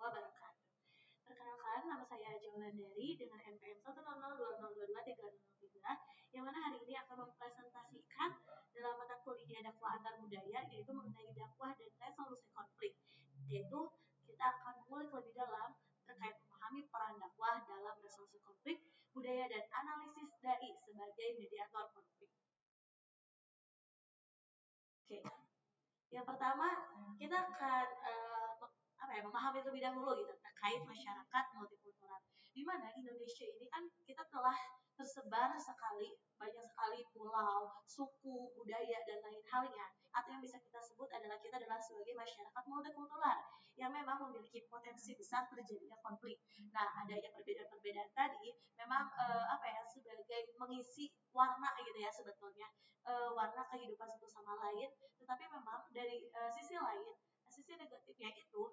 wabarakatuh. Perkenalkan, nama saya Aja Wulandari dengan NPM 10020223003, yang mana hari ini akan mempresentasikan dalam mata kuliah dakwah antar budaya, yaitu mengenai dakwah dan resolusi konflik. Yaitu kita akan mengulik lebih dalam terkait memahami peran dakwah dalam resolusi konflik, budaya dan analisis dai sebagai mediator konflik. Oke. Yang pertama, kita akan memahami terlebih dahulu gitu terkait masyarakat multikultural. Di mana Indonesia ini kan kita telah tersebar sekali, banyak sekali pulau, suku, budaya dan lain halnya. Atau yang bisa kita sebut adalah kita adalah sebagai masyarakat multikultural yang memang memiliki potensi besar terjadinya konflik. Nah, adanya perbedaan-perbedaan tadi memang sebagai mengisi warna gitu ya sebetulnya, warna kehidupan satu sama lain. Tetapi memang dari sisi lain, sisi negatifnya itu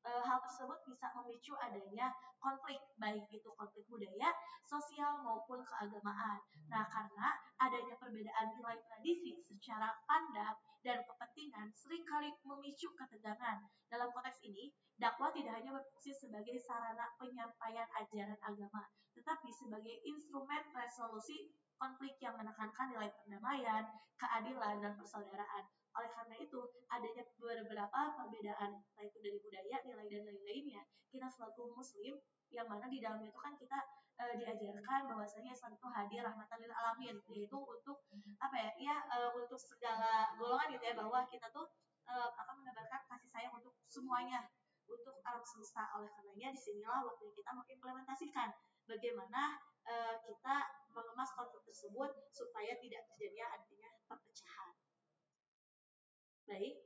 hal tersebut bisa memicu adanya konflik, baik itu konflik budaya, sosial maupun keagamaan. Nah, karena adanya perbedaan nilai tradisi secara pandang dan kepentingan seringkali memicu ketegangan. Dalam konteks ini, dakwah tidak hanya berfungsi sebagai sarana penyampaian ajaran agama, tetapi sebagai instrumen resolusi konflik yang menekankan nilai perdamaian, keadilan, dan persaudaraan. Oleh karena itu, adanya beberapa perbedaan, yaitu dari budaya, nilai, dan lain-lainnya. Kita selaku muslim, yang mana di dalamnya itu kan kita diajarkan bahwasanya Islam itu hadir rahmatan lil alamin, yaitu untuk untuk segala golongan gitu ya, bahwa kita tuh akan menebarkan kasih sayang untuk semuanya, untuk alam semesta. Oleh karenanya disinilah waktu kita mengimplementasikan bagaimana kita mengemas konflik tersebut supaya tidak terjadinya adanya perpecahan. Baik,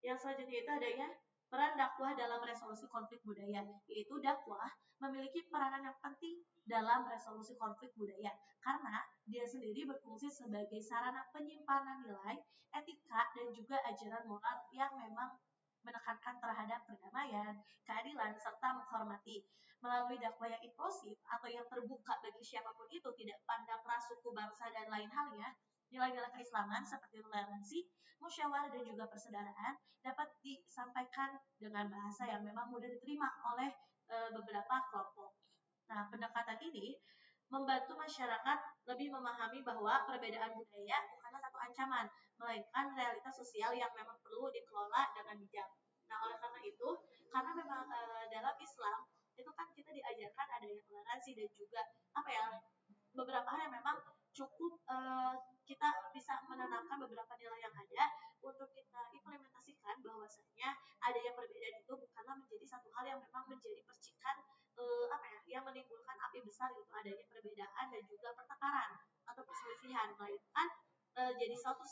yang selanjutnya itu adanya peran dakwah dalam resolusi konflik budaya, yaitu dakwah memiliki peranan yang penting dalam resolusi konflik budaya karena dia sendiri berfungsi sebagai sarana penyimpanan nilai, etika, dan juga ajaran moral yang memang menekankan terhadap perdamaian, keadilan, serta menghormati. Melalui dakwah yang inklusif atau yang terbuka bagi siapapun itu, tidak pandang ras, suku, bangsa, dan lain halnya, nilai-nilai keislaman seperti toleransi, musyawarah, dan juga persaudaraan dapat disampaikan dengan bahasa yang memang mudah diterima oleh beberapa kelompok. Nah, pendekatan ini membantu masyarakat lebih memahami bahwa perbedaan budaya bukanlah satu ancaman, melainkan realitas sosial yang memang perlu dikelola dengan bijak. Nah, oleh karena itu, karena memang dalam Islam itu kan kita diajarkan adanya toleransi dan juga beberapa hal yang memang cukup kita bisa menanamkan beberapa nilai yang ada untuk kita implementasikan bahwasanya adanya perbedaan itu bukanlah menjadi satu hal yang memang menjadi percikan yang menimbulkan api besar gitu, adanya perbedaan dan juga pertengkaran atau perselisihan, melainkan jadi suatu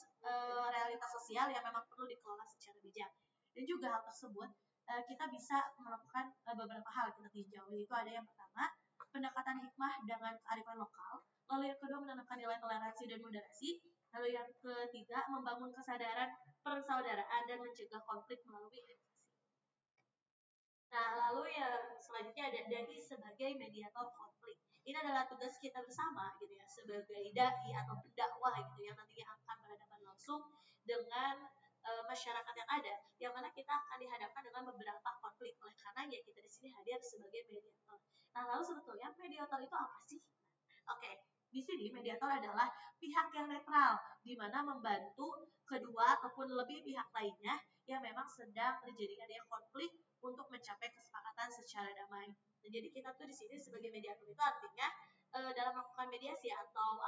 realitas sosial yang memang perlu dikelola secara bijak. Dan juga hal tersebut kita bisa melakukan beberapa hal kita tinjau, yaitu ada yang pertama pendekatan hikmah dengan kearifan lokal, lalu yang kedua menanamkan nilai toleransi dan moderasi, lalu yang ketiga membangun kesadaran persaudaraan dan mencegah konflik melalui edukasi. Nah, lalu yang selanjutnya ada dai sebagai mediator konflik. Ini adalah tugas kita bersama gitu ya, sebagai dai atau pendakwah gitu yang nantinya akan berhadapan langsung dengan masyarakat yang ada, yang mana kita akan dihadapkan dengan beberapa konflik. Oleh karenanya kita di sini hadir sebagai mediator. Nah, lalu sebetulnya mediator itu apa sih? Oke, di sini mediator adalah pihak yang netral, di mana membantu kedua ataupun lebih pihak lainnya yang memang sedang terjadi adanya konflik untuk mencapai kesepakatan secara damai. Nah, jadi kita tuh di sini sebagai mediator itu artinya dalam melakukan mediasi atau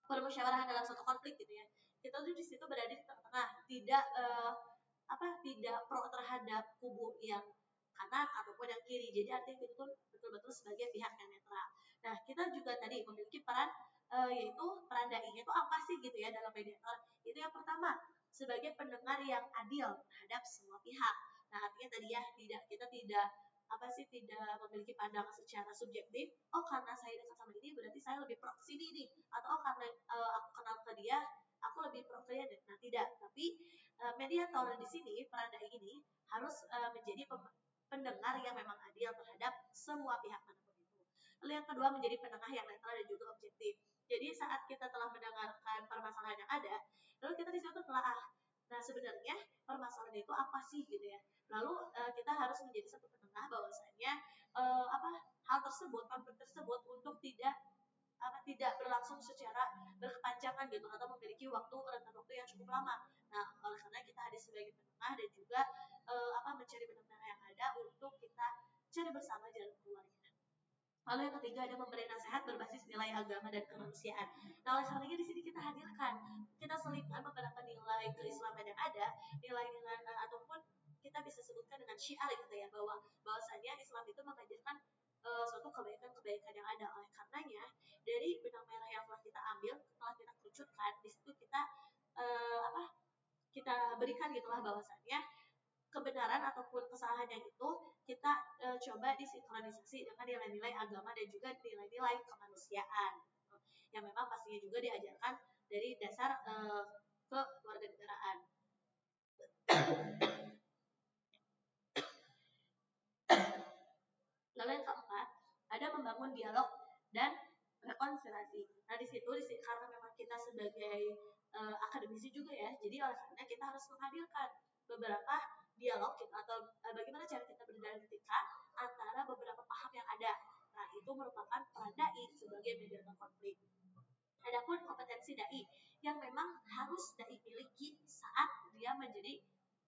permusyawarahan dalam suatu konflik gitu ya. Kita tuh di situ berada di tengah-tengah, tidak pro terhadap kubu yang kanan ataupun yang kiri. Jadi artinya itu betul-betul sebagai pihak yang netral. Nah, kita juga tadi memiliki peran yaitu peran dai-nya itu apa sih gitu ya dalam mediator? Itu yang pertama, sebagai pendengar yang adil terhadap semua pihak. Nah, artinya tadi ya kita tidak memiliki pandangan secara subjektif. Oh, karena saya dekat sama ini berarti saya lebih pro sini nih, atau karena aku kenal ke dia aku lebih pro ke dia. Nah, tidak. Tapi mediator di sini peran dai ini harus menjadi pendengar yang memang adil terhadap semua pihak manapun itu. Lalu yang kedua menjadi penengah yang netral dan juga objektif. Jadi saat kita telah mendengarkan permasalahan yang ada, lalu kita di situ telah Nah, sebenarnya permasalahan itu apa sih gitu ya? Lalu kita harus menjadi satu penengah bahwasanya apa hal tersebut, konflik tersebut untuk tidak berlangsung secara berkepanjangan gitu atau memiliki rentang waktu yang cukup lama. Nah, oleh karena kita hadir sebagai penengah dan juga mencari benang-benang yang ada untuk kita cari bersama jalan keluarnya. Lalu yang ketiga ada memberi nasihat berbasis nilai agama dan kemanusiaan. Nah, oleh karenanya di sini kita hadirkan, kita selipkan beberapa nilai keislaman yang ada, nilai-nilai ataupun kita bisa sebutkan dengan syiar gitu ya, bahwasanya Islam itu mengajarkan suatu kebaikan-kebaikan yang ada. Oleh karenanya dari benang merah yang telah kita ambil, telah kita kerucutkan, di situ kita kita berikan gitulah bahwasanya kebenaran ataupun kesalahan yang itu kita coba disinkronisasi dengan nilai-nilai agama dan juga nilai-nilai kemanusiaan yang memang pastinya juga diajarkan dari dasar kewarganegaraan. Lalu yang keempat ada membangun dialog dan rekonsiliasi. Nah di situ karena memang kita sebagai akademisi juga ya, jadi oleh karena kita harus menghadirkan beberapa dialog atau bagaimana cara kita berdialektika antara beberapa paham yang ada. Nah itu merupakan peran dai sebagai mediator konflik. Adapun kompetensi dai yang memang harus dai miliki saat dia menjadi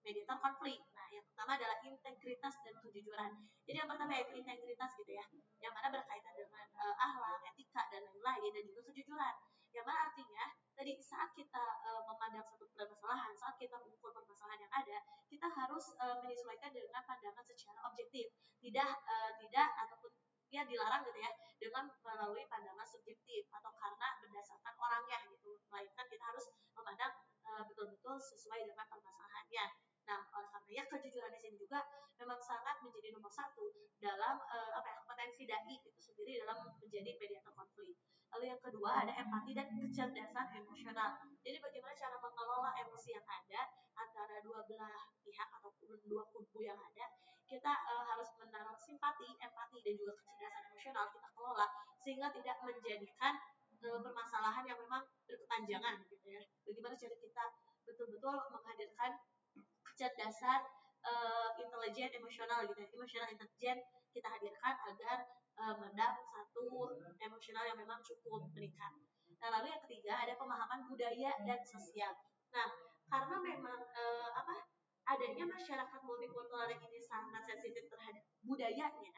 mediator konflik. Nah, yang pertama adalah integritas dan kejujuran. Jadi yang pertama yaitu integritas gitu ya, yang mana berkaitan dengan akhlak, etika dan lain-lain dan juga kejujuran. Yang mana artinya tadi saat kita memandang satu permasalahan, saat kita mengukur permasalahan yang ada, kita harus menyesuaikan dengan pandangan secara objektif, tidak ataupun ya dilarang gitu ya dengan melalui pandangan subjektif atau karena berdasarkan orangnya gitu, melainkan kita harus memandang betul-betul sesuai dengan permasalahannya. Nah, oleh karenanya kejujuran di sini juga memang sangat menjadi nomor satu dalam kompetensi dai itu sendiri dalam menjadi mediator konflik. Lalu yang kedua ada empati dan kecerdasan emosional. Jadi bagaimana cara mengelola emosi yang ada antara dua belah pihak ataupun dua kubu yang ada. Kita harus menaruh simpati, empati dan juga kecerdasan emosional kita kelola sehingga tidak menjadikan permasalahan yang memang berkepanjangan gitu ya. Bagaimana cara kita betul-betul menghadirkan kecerdasan intelijen emosional gitu ya. Emosional intelijen kita hadirkan agar meredam satu emosional yang memang cukup meningkat. Nah, lalu yang ketiga ada pemahaman budaya dan sosial. Nah, karena memang adanya masyarakat multikultural ini sangat sensitif terhadap budayanya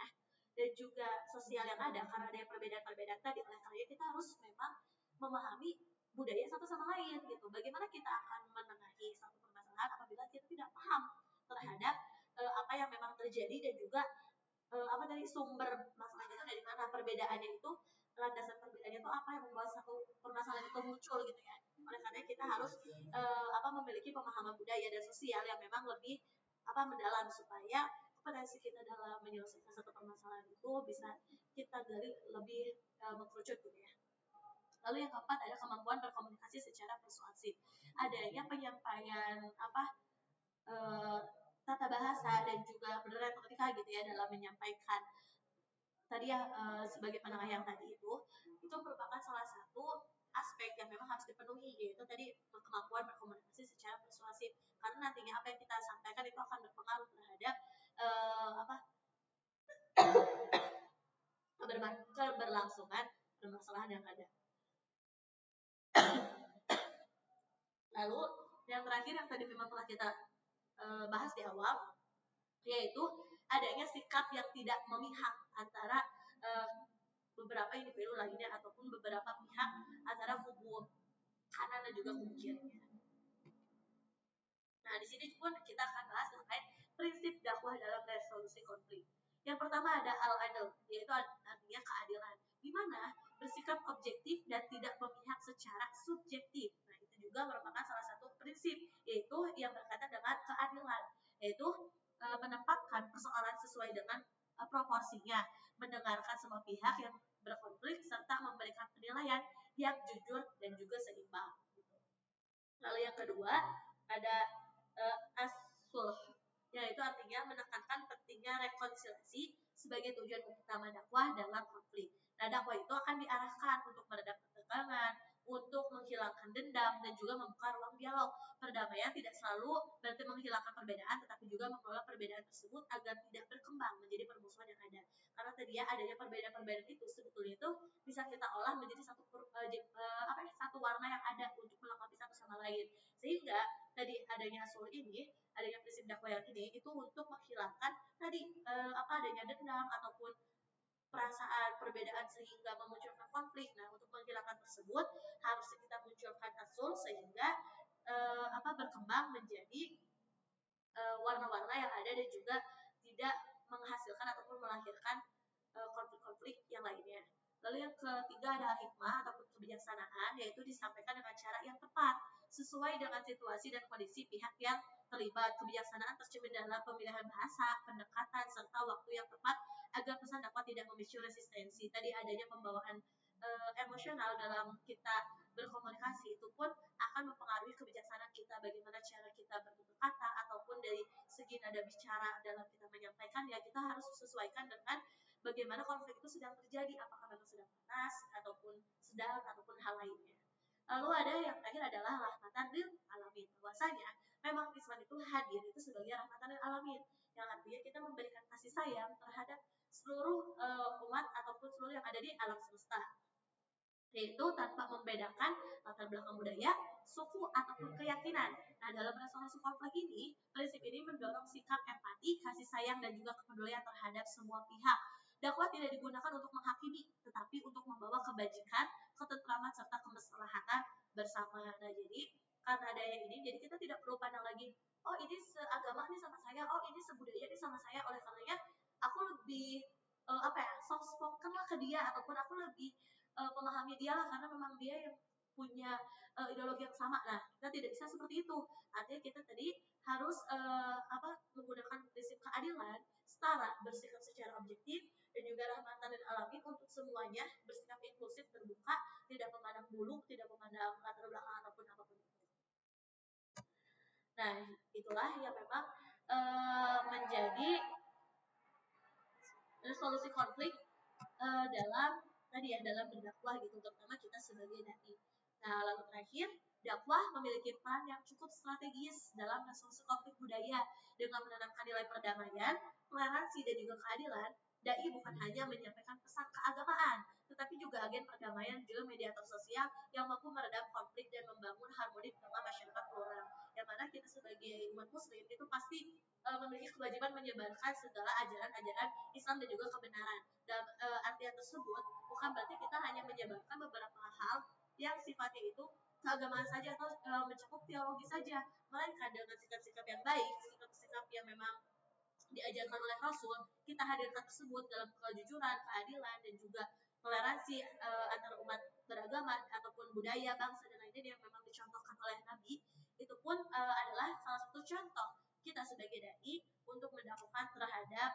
dan juga sosial yang ada karena ada perbedaan-perbedaan tadi. Oleh karena kita harus memang memahami budaya satu sama lain gitu. Bagaimana kita akan menengahi satu permasalahan apabila kita tidak paham terhadap apa yang memang terjadi dan juga sumber masalahnya itu dari mana, perbedaannya itu, landasan perbedaannya itu apa yang membuat satu permasalahan itu muncul gitu ya. Oleh karena kita harus memiliki pemahaman budaya dan sosial yang memang lebih mendalam supaya kompetensi kita dalam menyelesaikan satu permasalahan itu bisa kita gali lebih mengkerucut gitu ya. Lalu yang keempat ada kemampuan berkomunikasi secara persuasif. Adanya penyampaian tata bahasa dan juga berretorika gitu ya dalam menyampaikan tadi ya sebagai penengah yang tadi itu merupakan salah satu aspek yang memang harus dipenuhi, yaitu tadi kemampuan berkomunikasi secara persuasif karena nantinya apa yang kita sampaikan itu akan berpengaruh terhadap keberlangsungan permasalahan yang ada. Lalu yang terakhir yang tadi memang telah kita bahas di awal, yaitu adanya sikap yang tidak memihak antara beberapa individu lainnya ataupun beberapa pihak antara kubu kanan dan juga kubu kirinya. Nah, di sini pun kita akan bahas terkait prinsip dakwah dalam resolusi konflik. Yang pertama ada al-adl, yaitu artinya keadilan, di mana bersikap objektif dan tidak memihak secara subjektif. Nah, itu juga merupakan salah satu prinsip, yaitu yang berkaitan dengan keadilan, yaitu menempatkan persoalan sesuai dengan proporsinya, mendengarkan semua pihak yang berkonflik serta memberikan penilaian yang jujur dan juga seimbang. Lalu yang kedua ada as-sulh, yaitu artinya menekankan pentingnya rekonsiliasi sebagai tujuan utama dakwah dalam konflik. Nah, dakwah itu akan diarahkan untuk meredam ketegangan, untuk menghilangkan dendam dan juga membuka ruang dialog. Perdamaian tidak selalu berarti menghilangkan perbedaan, tetapi juga mengelola perbedaan tersebut agar tidak berkembang menjadi permusuhan yang ada. Karena tadi ya adanya perbedaan-perbedaan itu sebetulnya itu bisa kita olah menjadi satu warna yang ada untuk melengkapi satu sama lain. Sehingga tadi adanya sul ini, adanya prinsip dakwah ini itu untuk menghilangkan tadi adanya dendam ataupun perasaan perbedaan sehingga memunculkan konflik. Nah, untuk menghilangkan tersebut harus kita munculkan asul sehingga berkembang menjadi warna-warna yang ada dan juga tidak menghasilkan ataupun melahirkan konflik-konflik yang lainnya. Lalu yang ketiga ada hikmah ataupun kebijaksanaan, yaitu disampaikan dengan cara yang tepat sesuai dengan situasi dan kondisi pihak yang terlibat. Kebijaksanaan tercermin dalam pemilihan bahasa, pendekatan, serta waktu yang tepat agar pesan dapat tidak memicu resistensi. Tadi adanya pembawaan emosional dalam kita berkomunikasi itu pun akan mempengaruhi kebijaksanaan kita, bagaimana cara kita bertutur kata ataupun dari segi nada bicara dalam kita menyampaikan, ya kita harus sesuaikan dengan bagaimana konflik itu sedang terjadi, apakah memang sedang panas ataupun sedang ataupun hal lainnya. Lalu ada yang terakhir adalah rahmatan lil alamin. Bahwasanya memang Islam itu hadir itu sebagai rahmatan lil alamin, yang artinya kita memberikan kasih sayang terhadap seluruh umat ataupun seluruh yang ada di alam semesta, yaitu tanpa membedakan latar belakang budaya, suku, ataupun keyakinan. Nah, dalam resolusi konflik ini, prinsip ini mendorong sikap empati, kasih sayang, dan juga kepedulian terhadap semua pihak. Dakwah tidak digunakan untuk menghakimi, tetapi untuk membawa kebajikan, ketentraman, serta kemaslahatan bersama. Nah, jadi karena adanya ini, jadi kita tidak perlu pandang lagi, oh ini seagama nih sama saya, oh ini sebudaya nih sama saya, oleh karenanya aku lebih soft spoken lah ke dia, ataupun aku lebih memahami dia lah karena memang dia yang punya ideologi yang sama. Nah, kita tidak bisa seperti itu. Artinya kita tadi harus menggunakan prinsip keadilan, setara, bersikap secara objektif, dan juga rahmatan dan alamin untuk semuanya, bersikap inklusif, terbuka, tidak memandang bulu, tidak memandang latar belakang ataupun apapun itu. Nah, itulah yang memang menjadi resolusi konflik dalam berdakwah gitu, terutama kita sebagai dai. Nah, lalu terakhir, dakwah memiliki peran yang cukup strategis dalam resolusi konflik budaya dengan menanamkan nilai perdamaian, toleransi, dan juga keadilan. Dai bukan hanya menyampaikan pesan keagamaan, tetapi juga agen perdamaian juga mediator sosial yang mampu meredam konflik dan membangun harmoni di tengah masyarakat plural. Yang mana kita sebagai umat muslim itu pasti memiliki kewajiban menyebarkan segala ajaran-ajaran Islam dan juga kebenaran. Dalam artian tersebut bukan berarti kita hanya menyebarkan beberapa hal yang sifatnya itu keagamaan saja atau mencakup teologi saja, melainkan dengan sikap-sikap yang baik, sikap-sikap yang memang diajarkan oleh Rasul, kita hadirkan tersebut dalam kejujuran, keadilan, dan juga toleransi antar umat beragama ataupun budaya, bangsa, dan lainnya yang memang dicontohkan oleh Nabi. Itu pun adalah salah satu contoh kita sebagai dai untuk mendakwakan terhadap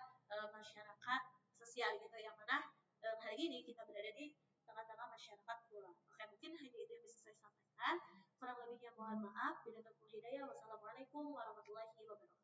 masyarakat sosial gitu, yang mana hari ini kita berada di tengah-tengah masyarakat pula. Oke, mungkin hanya itu yang bisa saya sampaikan. Kurang lebihnya mohon maaf. Bila terpuji hidayah. Wassalamualaikum warahmatullahi wabarakatuh.